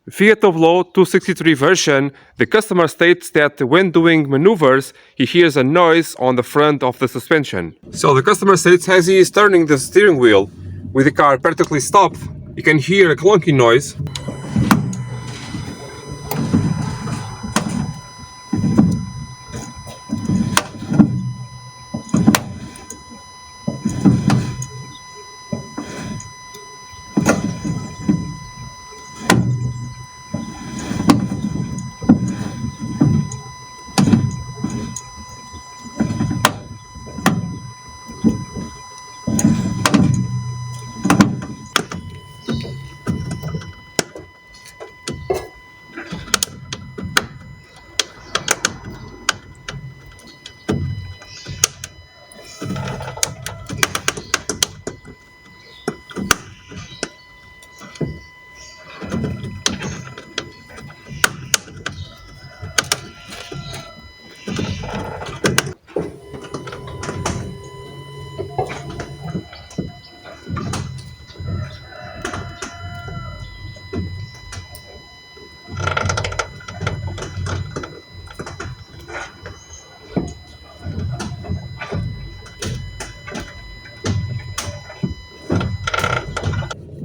Fiat Dobló 263 version, the customer states that when doing maneuvers, he hears a noise on the front of the suspension. So the customer states as he is turning the steering wheel with the car practically stopped, you can hear a clunky noise.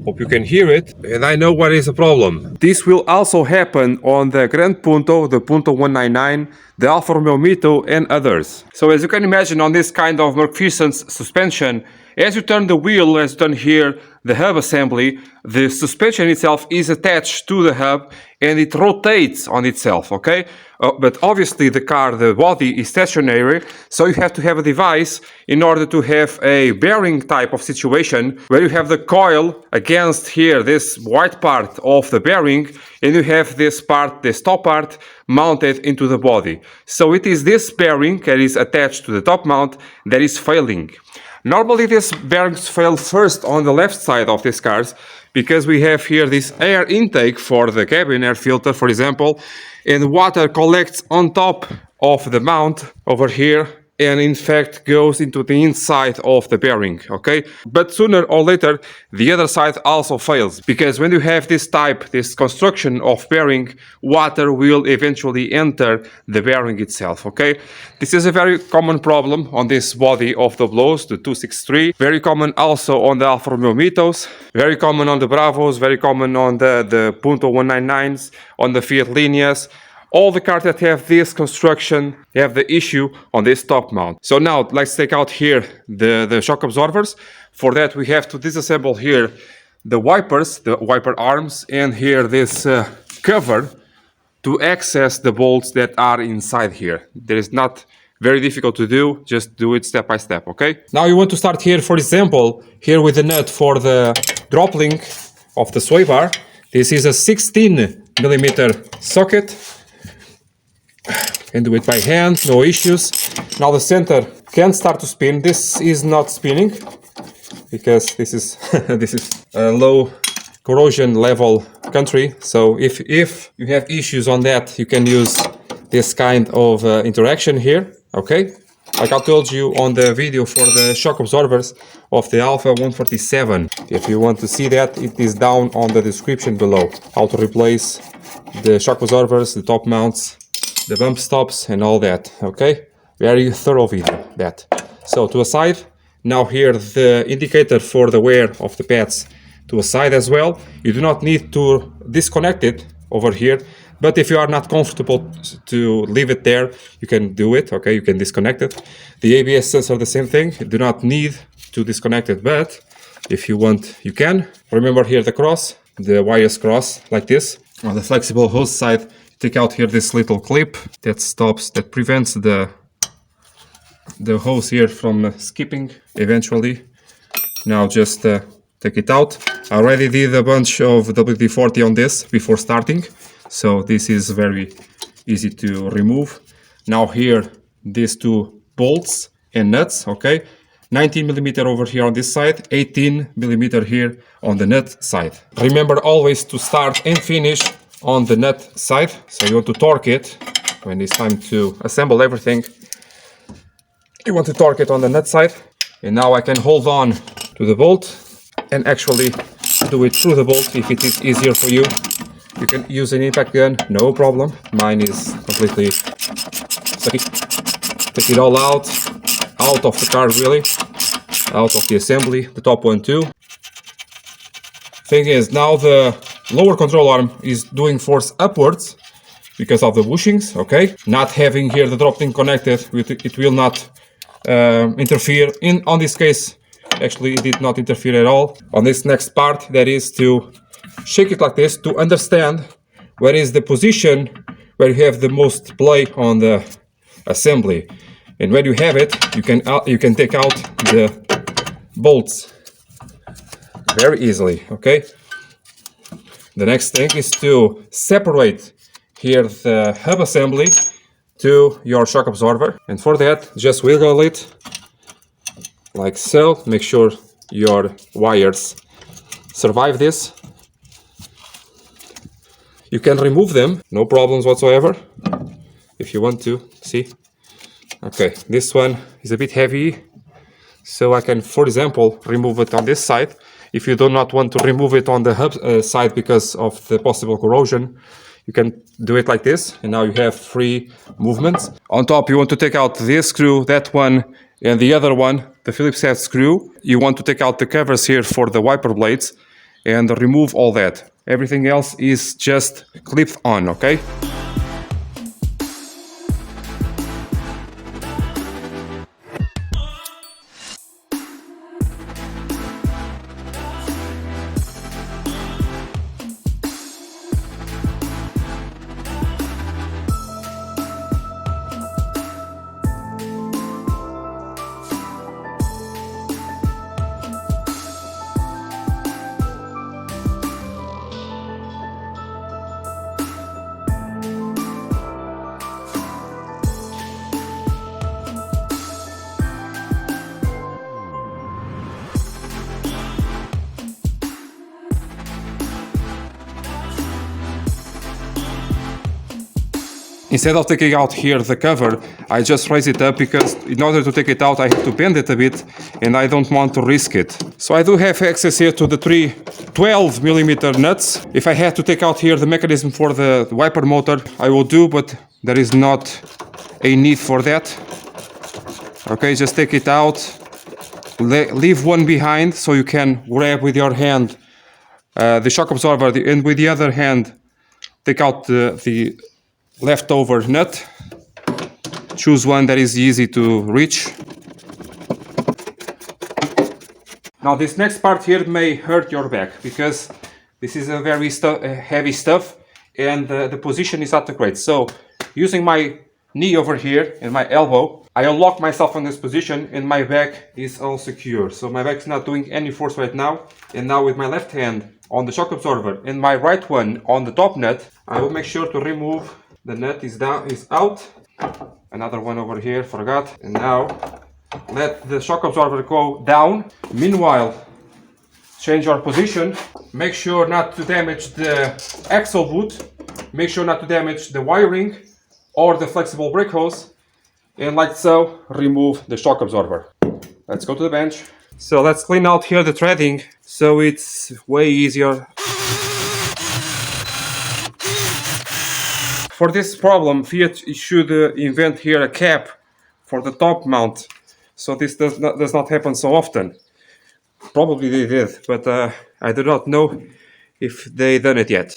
Hope you can hear it, and I know what is the problem. This will also happen on the Grand Punto, the Punto 199, the Alfa Romeo MiTo and others. So as you can imagine on this kind of McPherson's suspension, as you turn the wheel, as you turn here, the hub assembly, the suspension itself is attached to the hub and it rotates on itself, okay? But obviously the car, the body is stationary, so you have to have a device in order to have a bearing type of situation where you have the coil against here, this white part of the bearing, and you have this part, this top part, mounted into the body. So it is this bearing that is attached to the top mount that is failing. Normally these bearings fail first on the left side of these cars because we have here this air intake for the cabin air filter, for example, and water collects on top of the mount over here and in fact goes into the inside of the bearing, okay? But sooner or later the other side also fails, because when you have this type, this construction of bearing, water will eventually enter the bearing itself, okay? This is a very common problem on this body of the Doblós, the 263, very common also on the Alfa Romeo MiTos, very common on the Bravos, very common on the Punto 199s, on the Fiat Lineas. All the cars that have this construction have the issue on this top mount. So now let's take out here the shock absorbers. For that we have to disassemble here the wipers, the wiper arms, and here this cover to access the bolts that are inside here. That is not very difficult to do, just do it step by step, okay? Now you want to start here, for example, here with the nut for the drop link of the sway bar. This is a 16mm socket. Can do it by hand, no issues. Now the center can start to spin. This is not spinning because this is this is a low corrosion level country. So if you have issues on that, you can use this kind of interaction here. Okay, like I told you on the video for the shock absorbers of the Alfa 147. If you want to see that, it is down on the description below. How to replace the shock absorbers, the top mounts, the bump stops and all that, okay? Very thorough video, that. So to a side, now here the indicator for the wear of the pads to a side as well. You do not need to disconnect it over here, but if you are not comfortable to leave it there, you can do it, okay? You can disconnect it. The ABS sensor, the same thing. You do not need to disconnect it, but if you want, you can. Remember here the cross, the wires cross like this. On the flexible hose side, take out here this little clip that prevents the hose here from skipping eventually. Now just take it out. I already did a bunch of WD-40 on this before starting, so this is very easy to remove. Now here, these two bolts and nuts, okay? 19mm over here on this side, 18mm here on the nut side. Remember always to start and finish on the nut side, so you want to torque it when it's time to assemble everything. You want to torque it on the nut side, and now I can hold on to the bolt and actually do it through the bolt if it is easier for you. You can use an impact gun, no problem. Mine is completely sucky. Take it all out of the car really, out of the assembly, the top one too. Thing is, now the lower control arm is doing force upwards because of the bushings, okay? Not having here the drop thing connected, it will not interfere. On this case, actually it did not interfere at all. On this next part, that is to shake it like this to understand where is the position where you have the most play on the assembly. And when you have it, you can take out the bolts very easily, okay? The next thing is to separate here the hub assembly to your shock absorber, and for that just wiggle it like so. Make sure your wires survive this. You can remove them, no problems whatsoever, if you want to, see? Okay, this one is a bit heavy, so I can, for example, remove it on this side. If you do not want to remove it on the hub side because of the possible corrosion, you can do it like this, and now you have free movements. On top, you want to take out this screw, that one, and the other one, the Phillips head screw. You want to take out the covers here for the wiper blades and remove all that. Everything else is just clipped on, okay? Instead of taking out here the cover, I just raise it up because in order to take it out I have to bend it a bit and I don't want to risk it. So I do have access here to the three 12mm nuts. If I had to take out here the mechanism for the wiper motor, I will do, but there is not a need for that. Okay, just take it out, leave one behind so you can grab with your hand the shock absorber, and with the other hand take out the leftover nut. Choose one that is easy to reach. Now this next part here may hurt your back because this is a very heavy stuff and the position is not great. So using my knee over here and my elbow, I unlock myself in this position and my back is all secure. So my back is not doing any force right now. And now with my left hand on the shock absorber and my right one on the top nut, I will make sure to remove the nut is out. Another one over here, forgot. And now let the shock absorber go down. Meanwhile, change your position. Make sure not to damage the axle boot. Make sure not to damage the wiring or the flexible brake hose. And like so, remove the shock absorber. Let's go to the bench. So let's clean out here the threading so it's way easier. For this problem, Fiat should invent here a cap for the top mount, so this does not happen so often. Probably they did, but I do not know if they done it yet.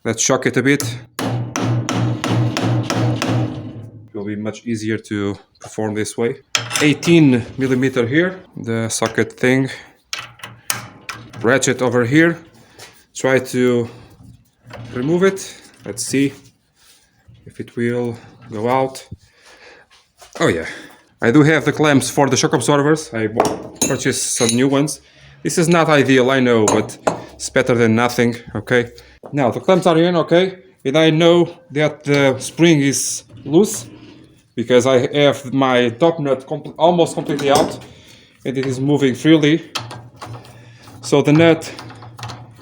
Let's shock it a bit. It will be much easier to perform this way. 18mm here, the socket thing. Ratchet over here. Try to remove it. Let's see if it will go out. Oh yeah, I do have the clamps for the shock absorbers. I purchased some new ones. This is not ideal, I know, but it's better than nothing. Okay, now the clamps are in, okay, and I know that the spring is loose because I have my top nut almost completely out and it is moving freely. So the nut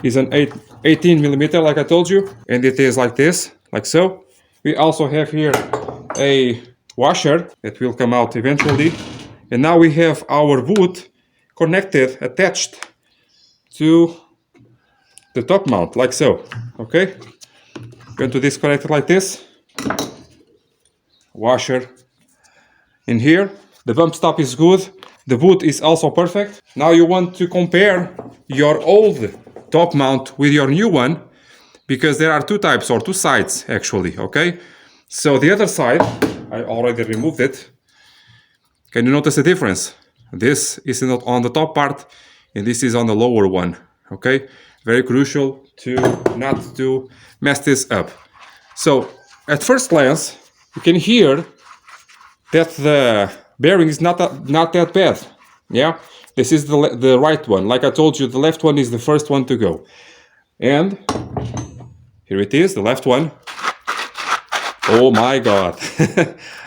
is an 18mm, like I told you, and it is like this, like so. We also have here a washer that will come out eventually, and now we have our boot connected, attached to the top mount, like so. Okay, going to disconnect it like this. Washer in here. The bump stop is good. The boot is also perfect. Now you want to compare your old top mount with your new one, because there are two types, or two sides actually, okay? So the other side, I already removed it. Can you notice the difference? This is not on the top part and this is on the lower one, okay? Very crucial to not to mess this up. So at first glance, you can hear that the bearing is not that bad. Yeah, this is the right one. Like I told you, the left one is the first one to go. And here it is, the left one. Oh my God.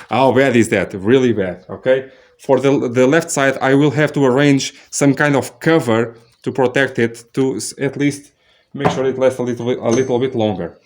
How bad is that? Really bad, okay? For the left side, I will have to arrange some kind of cover to protect it, to at least make sure it lasts a little bit longer.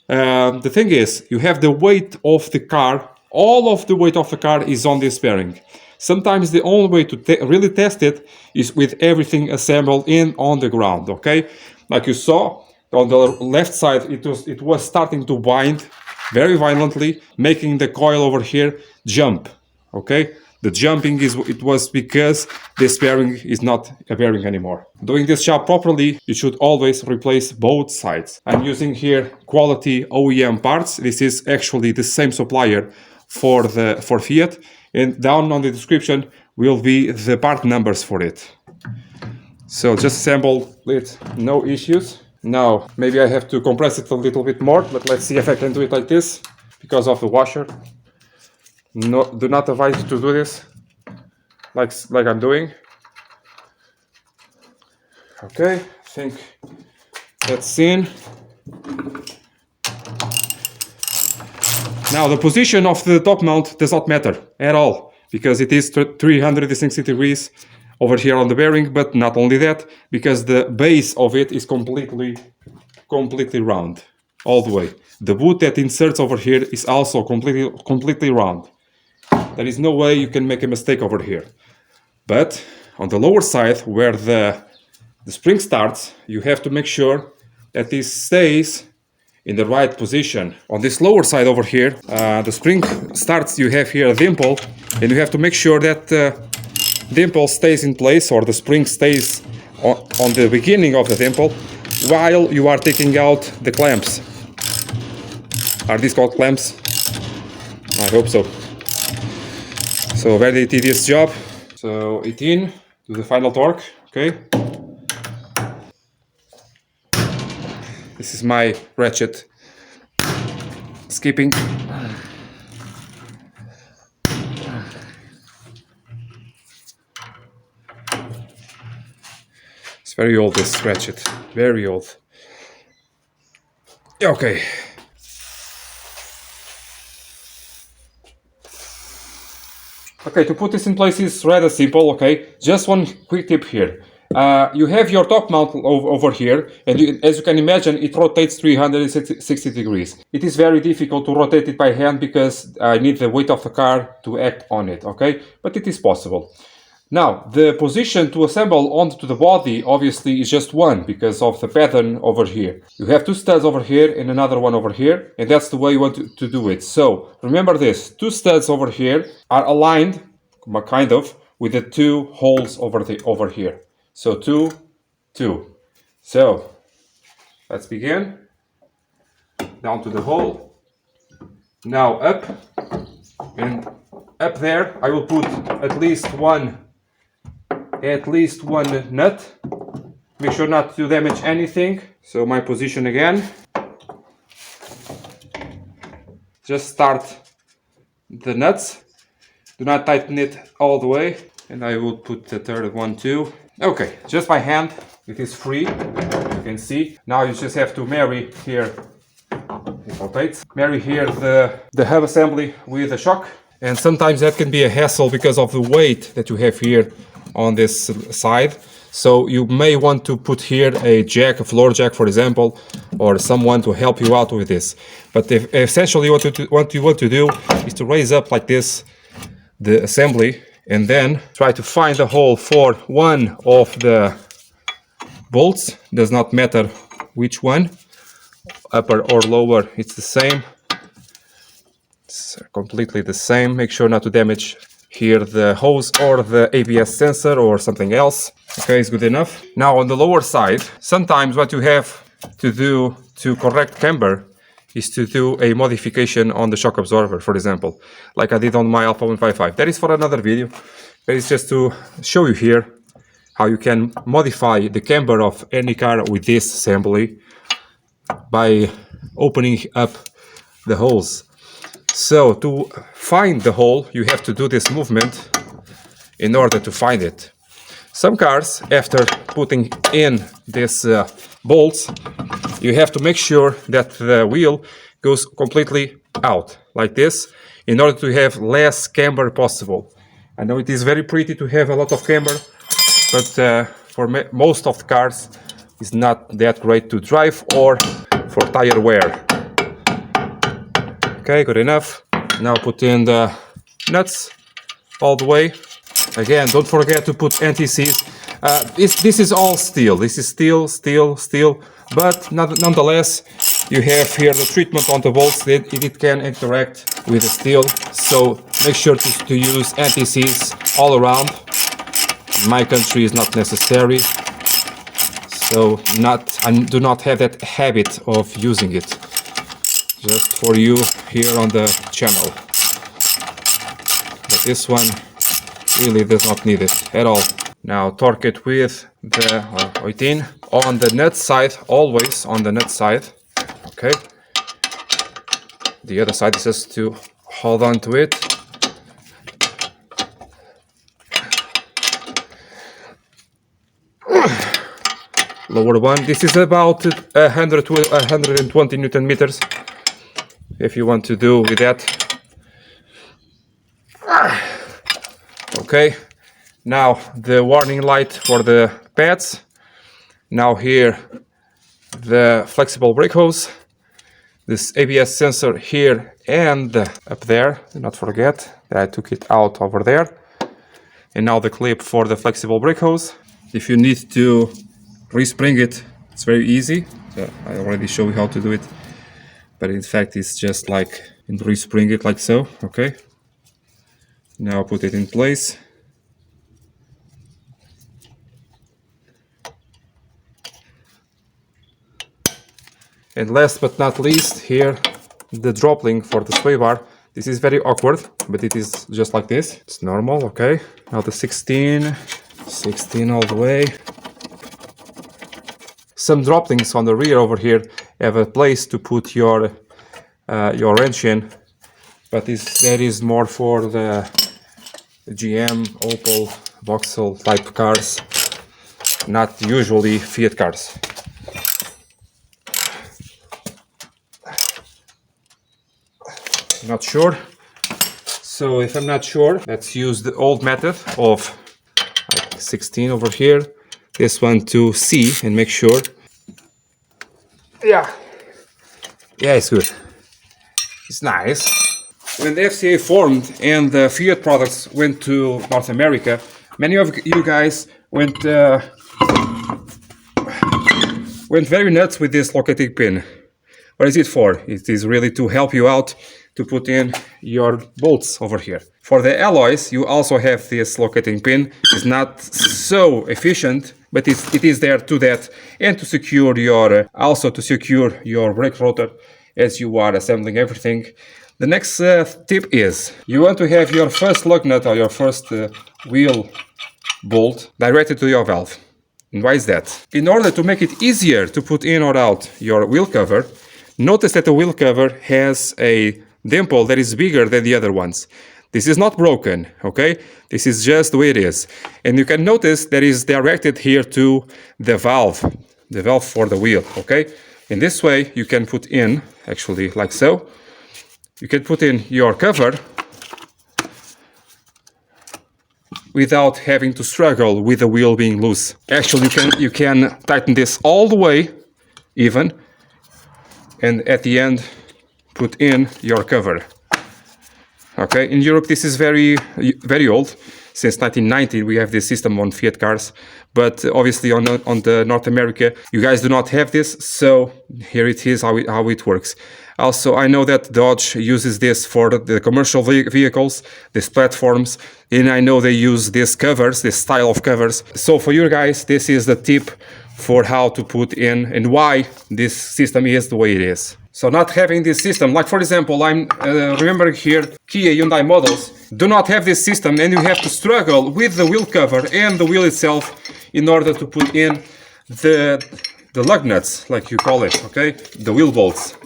The thing is, you have the weight of the car. All of the weight of the car is on this bearing. Sometimes the only way to really test it is with everything assembled in on the ground, okay? Like you saw, on the left side, it was starting to wind very violently, making the coil over here jump, okay? The jumping was because this bearing is not a bearing anymore. Doing this job properly, you should always replace both sides. I'm using here quality OEM parts. This is actually the same supplier for Fiat, and down on the description will be the part numbers for it. So just assemble it, no issues. Now maybe I have to compress it a little bit more, but let's see if I can do it like this because of the washer. No, do not advise you to do this like I'm doing. Okay, I think that's in. Now the position of the top mount does not matter at all, because it is 360 degrees over here on the bearing, but not only that, because the base of it is completely round all the way. The boot that inserts over here is also completely round. There is no way you can make a mistake over here. But on the lower side, where the spring starts, you have to make sure that this stays in the right position. On this lower side over here, the spring starts, you have here a dimple, and you have to make sure that the dimple stays in place, or the spring stays on the beginning of the dimple while you are taking out the clamps. Are these called clamps? I hope so. So very tedious job. So 18 to the final torque, okay? This is my ratchet skipping. It's very old, this ratchet, very old. Okay. Okay, to put this in place is rather simple, okay? Just one quick tip here. You have your top mount over here, and as you can imagine, it rotates 360 degrees. It is very difficult to rotate it by hand because I need the weight of the car to act on it, okay? But it is possible. Now, the position to assemble onto the body obviously is just one because of the pattern over here. You have two studs over here and another one over here, and that's the way you want to do it. So, remember this, two studs over here are aligned, kind of, with the two holes over here. So, two. So, let's begin. Down to the hole. Now up, and up there I will put at least one nut. Make sure not to damage anything. So my position again. Just start the nuts. Do not tighten it all the way. And I will put the third one too. Okay, just by hand. It is free, you can see. Now you just have to marry here. It rotates. Marry here the hub assembly with the shock. And sometimes that can be a hassle because of the weight that you have here on this side. So you may want to put here a jack, a floor jack for example, or someone to help you out with this. But essentially what you want to do is to raise up like this the assembly, and then try to find a hole for one of the bolts, does not matter which one, upper or lower, it's the same. It's completely the same. Make sure not to damage here the hose or the ABS sensor or something else. Okay, it's good enough. Now on the lower side, sometimes what you have to do to correct camber is to do a modification on the shock absorber, for example, like I did on my Alfa 155. That is for another video, but it's just to show you here how you can modify the camber of any car with this assembly by opening up the holes. So to find the hole, you have to do this movement in order to find it. Some cars, after putting in these bolts, you have to make sure that the wheel goes completely out, like this, in order to have less camber possible. I know it is very pretty to have a lot of camber, but for most of the cars, it's not that great to drive or for tire wear. Okay, good enough. Now put in the nuts all the way. Again, don't forget to put anti-seize. This is all steel. This is steel, but nonetheless, you have here the treatment on the bolts that it can interact with the steel. So make sure to use anti-seize all around. In my country is not necessary, so I do not have that habit of using it. Just for you here on the channel. But this one really does not need it at all. Now torque it with the 18 on the nut side, always on the nut side. Okay. The other side is just to hold on to it. Lower one. This is about 100 to 120 Newton meters. If you want to do with that. Okay, now the warning light for the pads. Now here the flexible brake hose, this ABS sensor here and up there. Do not forget that I took it out over there. And now the clip for the flexible brake hose. If you need to respring it, it's very easy. I already showed you how to do it. But in fact it's just like respring it like so. Okay, now put it in place. And last but not least, here the drop link for the sway bar. This is very awkward, but it is just like this. It's normal. Okay, now the 16 all the way. Some drop links on the rear over here have a place to put your wrench in, but that is more for the GM, Opel, Vauxhall type cars, not usually Fiat cars. Not sure. So if I'm not sure, let's use the old method of like 16 over here. This one to see and make sure. Yeah, it's good. It's nice. When the FCA formed and the Fiat products went to North America, many of you guys went very nuts with this locating pin. What is it for? It is really to help you out to put in your bolts over here. For the alloys, you also have this locating pin. It's not so efficient, but it is there to that, and to secure your also to secure your brake rotor as you are assembling everything. The next tip is you want to have your first lug nut or your first wheel bolt directed to your valve. And why is that? In order to make it easier to put in or out your wheel cover, notice that the wheel cover has a dimple that is bigger than the other ones. This is not broken, okay? This is just the way it is. And you can notice that is directed here to the valve for the wheel, okay? In this way, you can put in, actually like so, you can put in your cover without having to struggle with the wheel being loose. Actually, you can tighten this all the way, even, and at the end, put in your cover. Okay, in Europe this is very old, since 1990 we have this system on Fiat cars, but obviously on the North America you guys do not have this, so here it is how it works. Also, I know that Dodge uses this for the commercial vehicles, these platforms, and I know they use these covers, this style of covers. So for you guys, this is the tip for how to put in and why this system is the way it is. So not having this system, like for example, I'm remembering here Kia Hyundai models do not have this system, and you have to struggle with the wheel cover and the wheel itself in order to put in the lug nuts, like you call it, okay, the wheel bolts.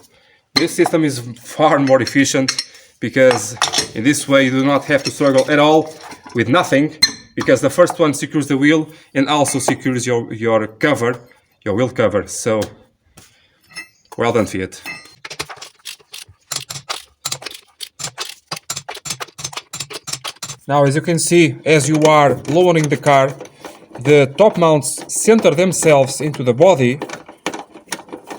This system is far more efficient because in this way you do not have to struggle at all with nothing, because the first one secures the wheel and also secures your cover, your wheel cover. So well done, Fiat. Now, as you can see, as you are lowering the car, the top mounts center themselves into the body,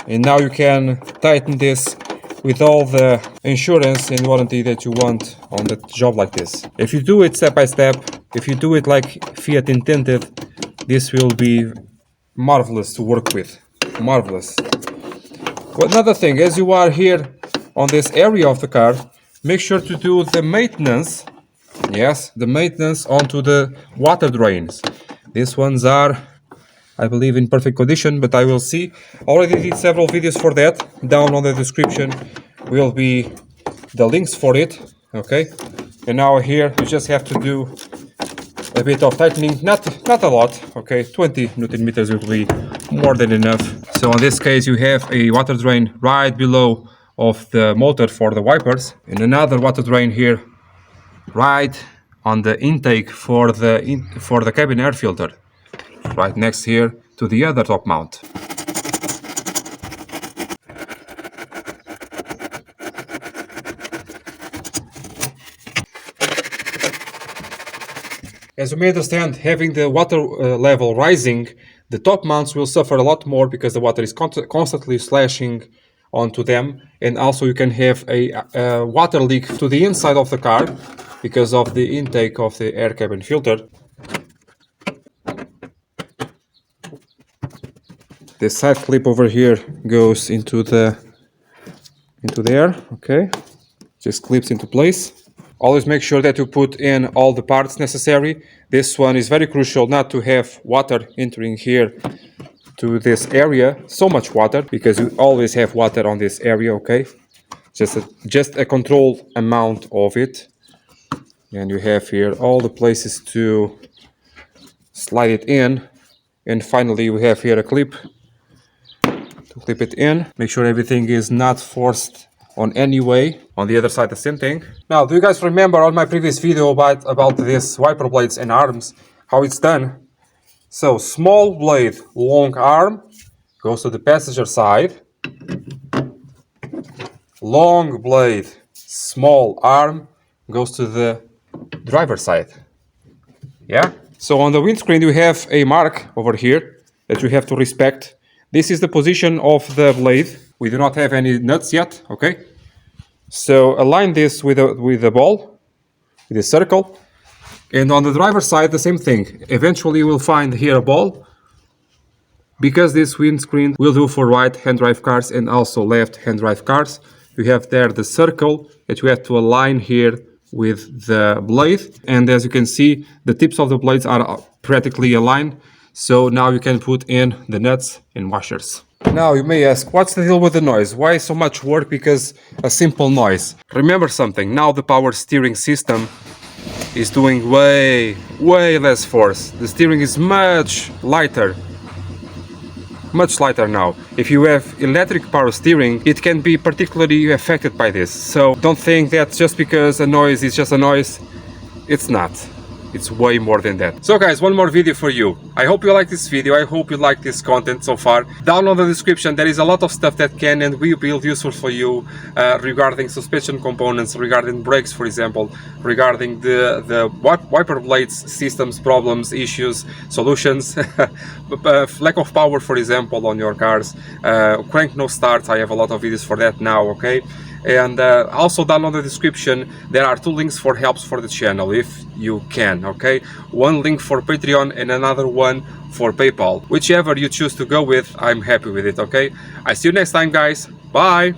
and now you can tighten this with all the insurance and warranty that you want on the job like this. If you do it step by step, if you do it like Fiat intended, this will be marvelous to work with. Marvelous. But another thing, as you are here on this area of the car, make sure to do the maintenance. Yes, the maintenance onto the water drains. These ones are, I believe, in perfect condition, but I will see. Already did several videos for that. Down on the description will be the links for it. Okay, and now here you just have to do a bit of tightening, not a lot. Okay, 20 Newton meters will be more than enough. So in this case you have a water drain right below of the motor for the wipers, and another water drain here right on the intake for the cabin air filter, right next here to the other top mount. As you may understand, having the water level rising, the top mounts will suffer a lot more because the water is constantly slashing onto them, and also you can have a water leak to the inside of the car because of the intake of the air cabin filter. The side clip over here goes into the air, okay, just clips into place. Always make sure that you put in all the parts necessary. This one is very crucial not to have water entering here to this area, so much water, because you always have water on this area, okay, just a controlled amount of it. And you have here all the places to slide it in, and finally we have here a clip to clip it in. Make sure everything is not forced on any way. On the other side the same thing. Now, do you guys remember on my previous video about this wiper blades and arms, how it's done? So small blade, long arm goes to the passenger side, long blade, small arm goes to the driver side. Yeah, so on the windscreen you have a mark over here that you have to respect. This is the position of the blade. We do not have any nuts yet, okay? So align this with a ball, with a circle. And on the driver's side, the same thing. Eventually you will find here a ball, because this windscreen will do for right-hand drive cars and also left-hand drive cars. You have there the circle that you have to align here with the blade. And as you can see, the tips of the blades are practically aligned. So now you can put in the nuts and washers. Now you may ask, what's the deal with the noise? Why so much work? Because a simple noise. Remember something, now the power steering system is doing way less force. The steering is much lighter now. If you have electric power steering, it can be particularly affected by this. So don't think that just because a noise is just a noise, it's not. It's way more than that. So guys, one more video for you. I hope you like this video. I hope you like this content so far. Down on the description there is a lot of stuff that can and will be useful for you regarding suspension components, regarding brakes, for example, regarding the wiper blades, systems, problems, issues, solutions, lack of power, for example, on your cars, crank no start. I have a lot of videos for that now, okay? And also down on the description there are 2 links for helps for the channel if you can, okay? One link for Patreon and another one for PayPal. Whichever you choose to go with, I'm happy with it, okay? I see you next time, guys. Bye!